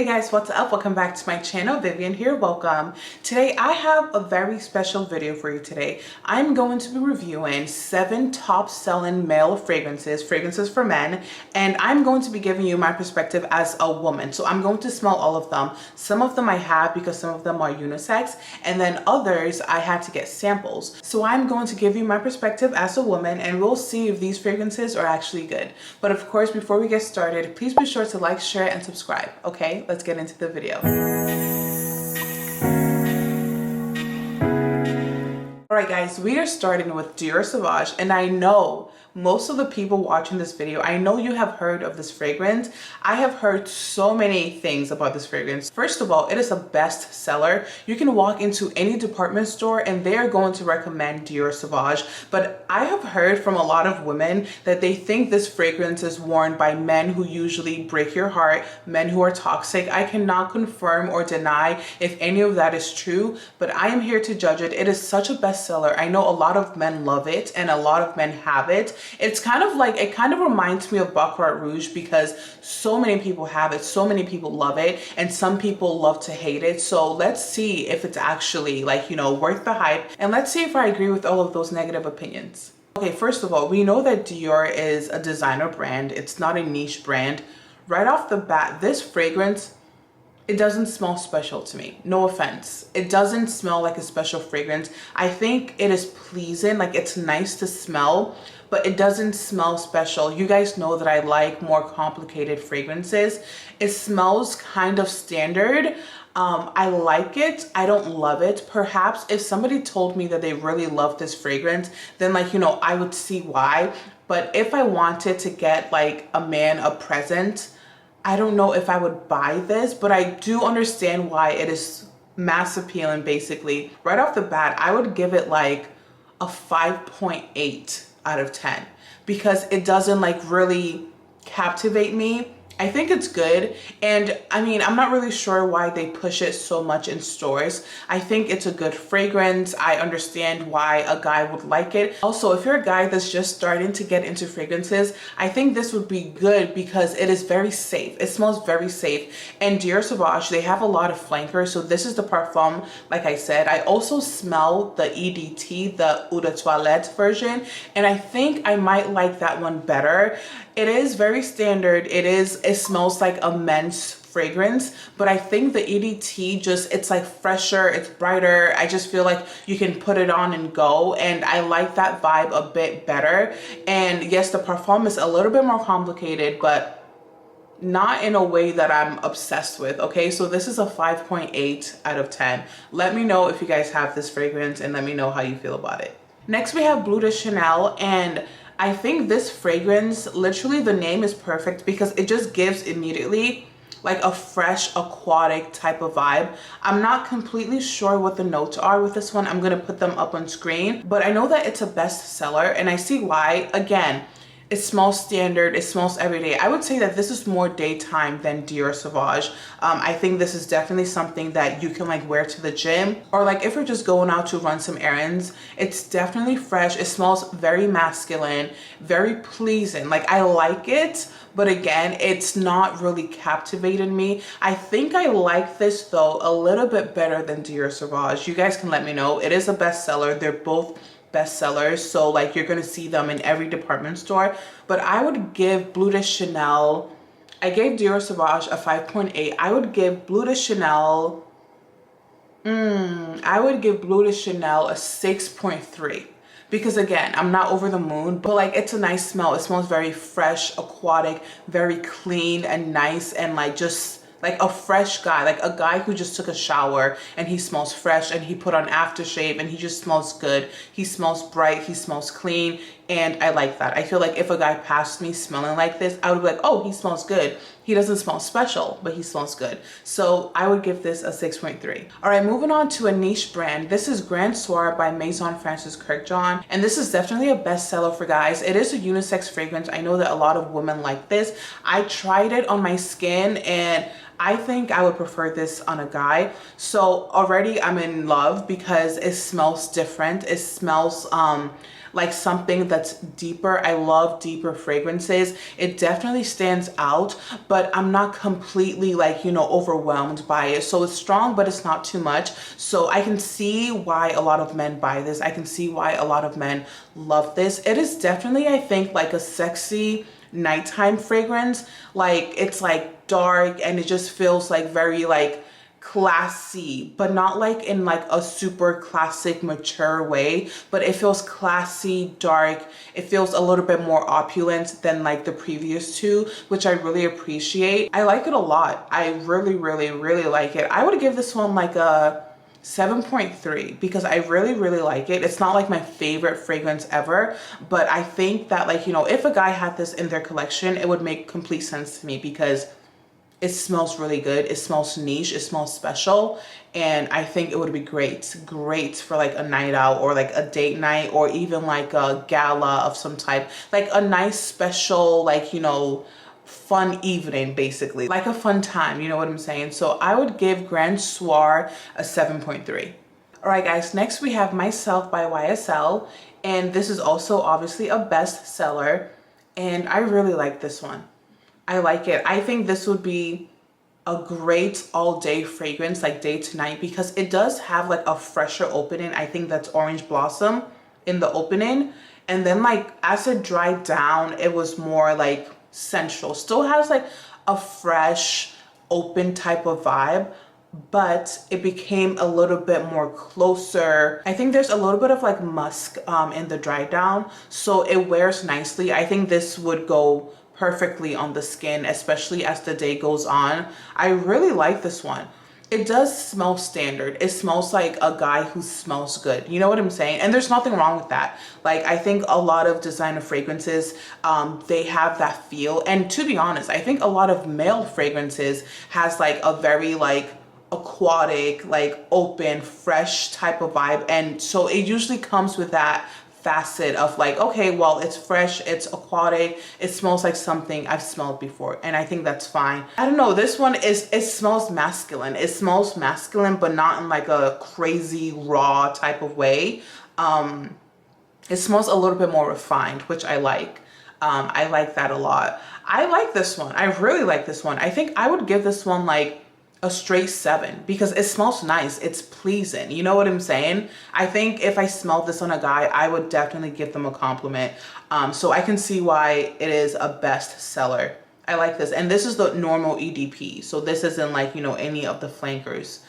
Hey guys, what's up? Welcome back to my channel. Vivian here. Welcome. Today I have a very special video for you today. I'm going to be reviewing 7 top selling male fragrances for men, and I'm going to be giving you my perspective as a woman. So I'm going to smell all of them. Some of them I have because some of them are unisex, and then others I had to get samples. So I'm going to give you my perspective as a woman, and we'll see if these fragrances are actually good. But of course, before we get started, please be sure to like, share, and subscribe. Okay? Let's get into the video. Alright guys, we are starting with Dior Sauvage, and I know most of the people watching this video, I know you have heard of this fragrance. I have heard so many things about this fragrance. First of all, it is a best seller. You can walk into any department store and they are going to recommend Dior Sauvage. But I have heard from a lot of women that they think this fragrance is worn by men who usually break your heart, men who are toxic. I cannot confirm or deny if any of that is true, but I am here to judge it. It is such a bestseller. I know a lot of men love it and a lot of men have it. It's kind of like, it kind of reminds me of Baccarat Rouge because so many people have it, so many people love it, and some people love to hate it. So let's see if it's actually worth the hype, and let's see if I agree with all of those negative opinions. Okay, first of all, we know that Dior is a designer brand. It's not a niche brand. Right off the bat, this fragrance, it doesn't smell special to me. No offense. It doesn't smell like a special fragrance. I think it is pleasing, like it's nice to smell, but it doesn't smell special. You guys know that I like more complicated fragrances. It smells kind of standard. I like it. I don't love it. Perhaps if somebody told me that they really love this fragrance, then I would see why. But if I wanted to get like a man a present, I don't know if I would buy this, but I do understand why it is mass appealing. Basically, right off the bat, I would give it like a 5.8 out of 10 because it doesn't really captivate me. I think it's good, and I mean, I'm not really sure why they push it so much in stores. I think it's a good fragrance. I understand why a guy would like it. Also, if you're a guy that's just starting to get into fragrances, I think this would be good because it is very safe. It smells very safe. And Dior Sauvage, they have a lot of flankers. So this is the Parfum, like I said. I also smell the EDT, the Eau de Toilette version, and I think I might like that one better. It is very standard. It smells like a men's fragrance, but I think the EDT it's like fresher, it's brighter. I just feel like you can put it on and go, and I like that vibe a bit better. And yes, the Parfum is a little bit more complicated, but not in a way that I'm obsessed with. Okay, so this is a 5.8 out of 10. Let me know if you guys have this fragrance and let me know how you feel about it. Next we have Bleu de Chanel, and I think this fragrance, literally the name is perfect because it just gives immediately like a fresh aquatic type of vibe. I'm not completely sure what the notes are with this one. I'm gonna put them up on screen, but I know that it's a bestseller and I see why. Again, it smells standard, it smells everyday. I would say that this is more daytime than Dior Sauvage. I think this is definitely something that you can wear to the gym, or if you're just going out to run some errands. It's definitely fresh. It smells very masculine, very pleasing. I like it, but again, it's not really captivating me. I think I like this though a little bit better than Dior Sauvage. You guys can let me know. It is a bestseller. They're both bestsellers, so you're gonna see them in every department store. But I would give Bleu de Chanel, I gave Dior Sauvage a 5.8. I would give Bleu de Chanel I would give Bleu de Chanel a 6.3 because again, I'm not over the moon, but it's a nice smell. It smells very fresh, aquatic, very clean and nice, and just like a fresh guy, like a guy who just took a shower and he smells fresh and he put on aftershave and he just smells good. He smells bright, he smells clean, and I like that. I feel like if a guy passed me smelling like this, I would be like, oh, he smells good. He doesn't smell special, but he smells good. So I would give this a 6.3. All right, moving on to a niche brand. This is Grand Soir by Maison Francis Kurkdjian, and this is definitely a bestseller for guys. It is a unisex fragrance. I know that a lot of women like this. I tried it on my skin and I think I would prefer this on a guy. So already I'm in love because it smells different. It smells like something that's deeper. I love deeper fragrances. It definitely stands out, but I'm not completely like, you know, overwhelmed by it. So it's strong, but it's not too much. So I can see why a lot of men buy this. I can see why a lot of men love this. It is definitely, I think, like a sexy nighttime fragrance. Like it's like dark and it just feels like very like classy, but not like in like a super classic mature way, but it feels classy, dark. It feels a little bit more opulent than like the previous two, which I really appreciate. I like it a lot. I really like it. I would give this one like a 7.3 because I really like it. It's not like my favorite fragrance ever, but I think that, like, you know, if a guy had this in their collection, it would make complete sense to me because it smells really good. It smells niche. It smells special. And I think it would be great for like a night out or like a date night or even like a gala of some type. Like a nice special, like, you know, fun evening, basically. Like a fun time, you know what I'm saying? So I would give Grand Soir a 7.3. All right, guys, next we have Myself by YSL. And this is also obviously a bestseller. And I really like this one. I like it. I think this would be a great all day fragrance, like day to night, because it does have like a fresher opening. I think that's Orange Blossom in the opening. And then like as it dried down, it was more like sensual. Still has like a fresh, open type of vibe, but it became a little bit more closer. I think there's a little bit of like musk in the dry down, so it wears nicely. I think this would go perfectly on the skin, especially as the day goes on. I really like this one. It does smell standard. It smells like a guy who smells good. You know what I'm saying? And there's nothing wrong with that. Like, I think a lot of designer fragrances, they have that feel. And to be honest, I think a lot of male fragrances has like a very like aquatic, like open, fresh type of vibe. And so it usually comes with that facet of like, okay, well, it's fresh, it's aquatic, it smells like something I've smelled before, and I think that's fine. I don't know, this one is, it smells masculine. It smells masculine, but not in like a crazy raw type of way. It smells a little bit more refined, which I like. I like that a lot. I like this one. I really like this one. I think I would give this one like a straight 7 because it smells nice. It's pleasing. You know what I'm saying? I think if I smelled this on a guy, I would definitely give them a compliment. So I can see why it is a bestseller. I like this. And this is the normal EDP. So this isn't like, you know, any of the flankers.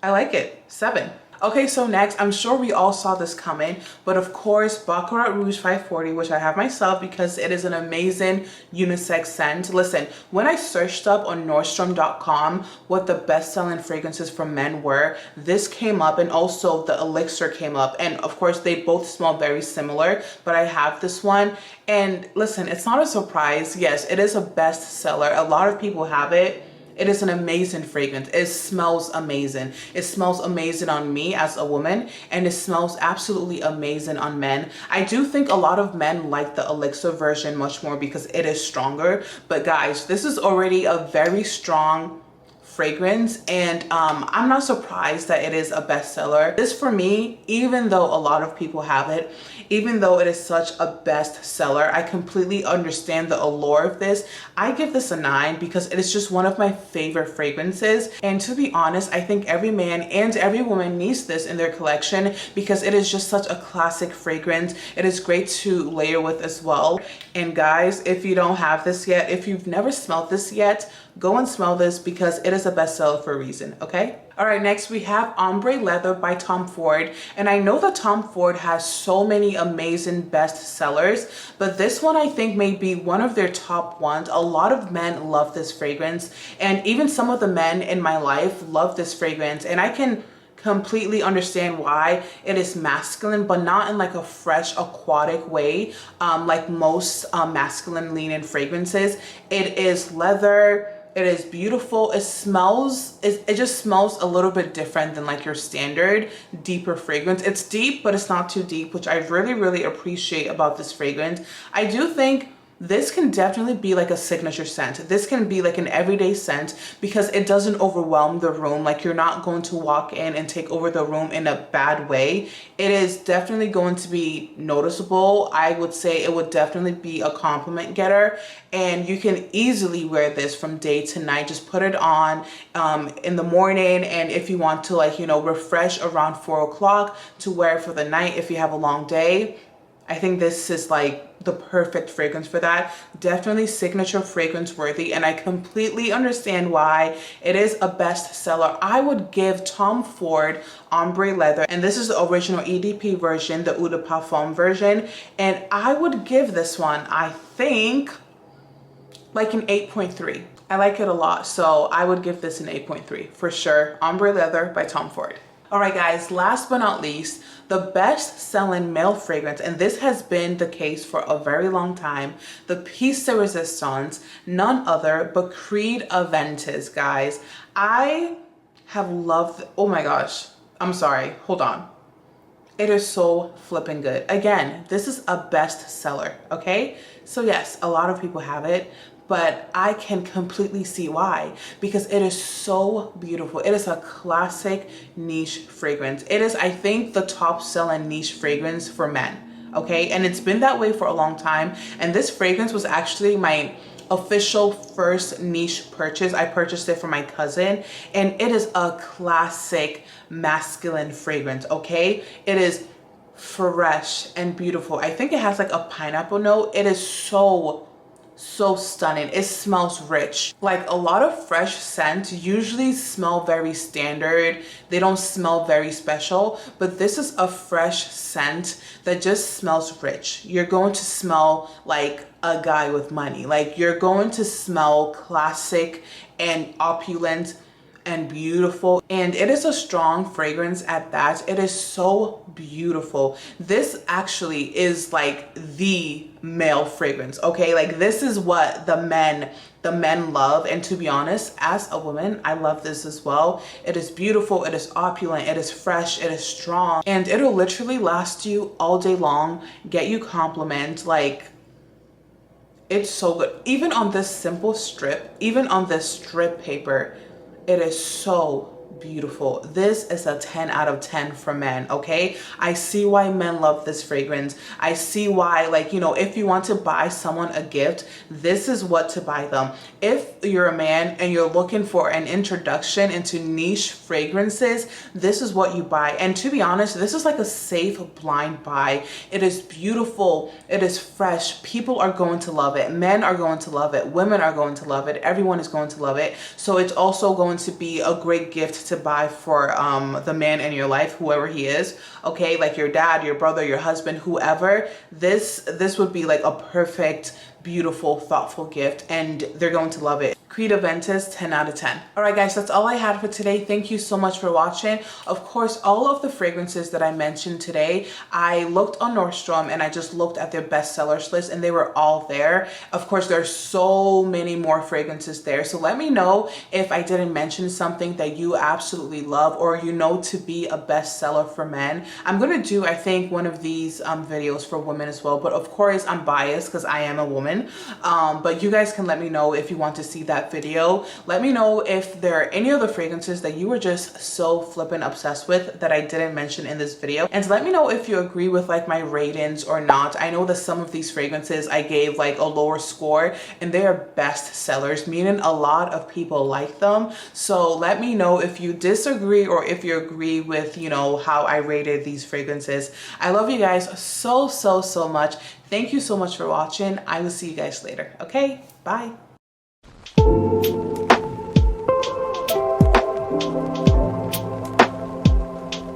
I like it. 7. Okay, so next, I'm sure we all saw this coming, but of course, Baccarat Rouge 540, which I have myself because it is an amazing unisex scent. Listen, when I searched up on Nordstrom.com what the best-selling fragrances for men were, this came up, and also the Elixir came up, and of course, they both smell very similar, but I have this one, and listen, it's not a surprise. Yes, it is a bestseller. A lot of people have it. It is an amazing fragrance. It smells amazing. It smells amazing on me as a woman, and it smells absolutely amazing on men. I do think a lot of men like the Elixir version much more because it is stronger. But guys, this is already a very strong fragrance, and I'm not surprised that it is a bestseller. This, for me, even though a lot of people have it, even though it is such a bestseller, I completely understand the allure of this. I give this a 9 because it is just one of my favorite fragrances. And to be honest, I think every man and every woman needs this in their collection because it is just such a classic fragrance. It is great to layer with as well. And guys, if you don't have this yet, if you've never smelled this yet, go and smell this because it is a bestseller for a reason, okay? All right, next we have Ombré Leather by Tom Ford. And I know that Tom Ford has so many amazing bestsellers, but this one I think may be one of their top ones. A lot of men love this fragrance, and even some of the men in my life love this fragrance, and I can completely understand why. It is masculine, but not in like a fresh aquatic way, like most masculine leaning fragrances. It is leather. It is beautiful. It smells, it just smells a little bit different than like your standard deeper fragrance. It's deep, but it's not too deep, which I really appreciate about this fragrance. I do think this can definitely be like a signature scent. This can be like an everyday scent because it doesn't overwhelm the room. Like you're not going to walk in and take over the room in a bad way. It is definitely going to be noticeable. I would say it would definitely be a compliment getter, and you can easily wear this from day to night. Just put it on in the morning, and if you want to, like, you know, refresh around 4 o'clock to wear it for the night if you have a long day, I think this is like the perfect fragrance for that. Definitely signature fragrance worthy, and I completely understand why it is a bestseller. I would give Tom Ford Ombré Leather, and this is the original EDP version, the Eau de Parfum version, and I would give this one, I think, like an 8.3. I like it a lot, so I would give this an 8.3 for sure. Ombré Leather by Tom Ford. All right, guys, last but not least, the best-selling male fragrance, and this has been the case for a very long time, the piece de resistance, none other but Creed Aventus, guys. I have loved, oh my gosh, I'm sorry, hold on. It is so flipping good. Again, this is a bestseller, okay? So yes, a lot of people have it, but I can completely see why, because it is so beautiful. It is a classic niche fragrance. It is, I think, the top selling niche fragrance for men, okay? And it's been that way for a long time. And this fragrance was actually my official first niche purchase. I purchased it for my cousin, and it is a classic masculine fragrance, okay? It is fresh and beautiful. I think it has like a pineapple note. It is so stunning. It smells rich. Like a lot of fresh scents usually smell very standard. They don't smell very special, but this is a fresh scent that just smells rich. You're going to smell like a guy with money. Like you're going to smell classic and opulent and beautiful, and it is a strong fragrance at that. It is so beautiful. This actually is like the male fragrance, okay? Like this is what the men love, and to be honest, as a woman, I love this as well. It is beautiful, it is opulent, it is fresh, it is strong, and it'll literally last you all day long, get you compliments. Like, it's so good. Even on this simple strip, even on this strip paper, it is so beautiful. This is a 10 out of 10 for men, okay? I see why men love this fragrance. I see why, like, you know, if you want to buy someone a gift, this is what to buy them. If you're a man and you're looking for an introduction into niche fragrances, this is what you buy. And to be honest, this is like a safe blind buy. It is beautiful. It is fresh. People are going to love it. Men are going to love it. Women are going to love it. Everyone is going to love it. So it's also going to be a great gift to buy for the man in your life, whoever he is, okay? Like your dad, your brother, your husband, whoever. This would be like a perfect, beautiful, thoughtful gift, and they're going to love it. Creed Aventus, 10 out of 10. All right, guys, that's all I had for today. Thank you so much for watching. Of course, all of the fragrances that I mentioned today, I looked on Nordstrom and I just looked at their bestsellers list, and they were all there. Of course, there's so many more fragrances there. So let me know if I didn't mention something that you absolutely love or you know to be a bestseller for men. I'm gonna do, I think, one of these videos for women as well, but of course I'm biased because I am a woman. But you guys can let me know if you want to see that video. Let me know if there are any other fragrances that you were just so flippin' obsessed with that I didn't mention in this video, and let me know if you agree with like my ratings or not. I know that some of these fragrances I gave like a lower score, and they are best sellers, meaning a lot of people like them. So let me know if you disagree or if you agree with, you know, how I rated these fragrances. I love you guys so much. Thank you so much for watching. I will see you guys later. Okay, bye.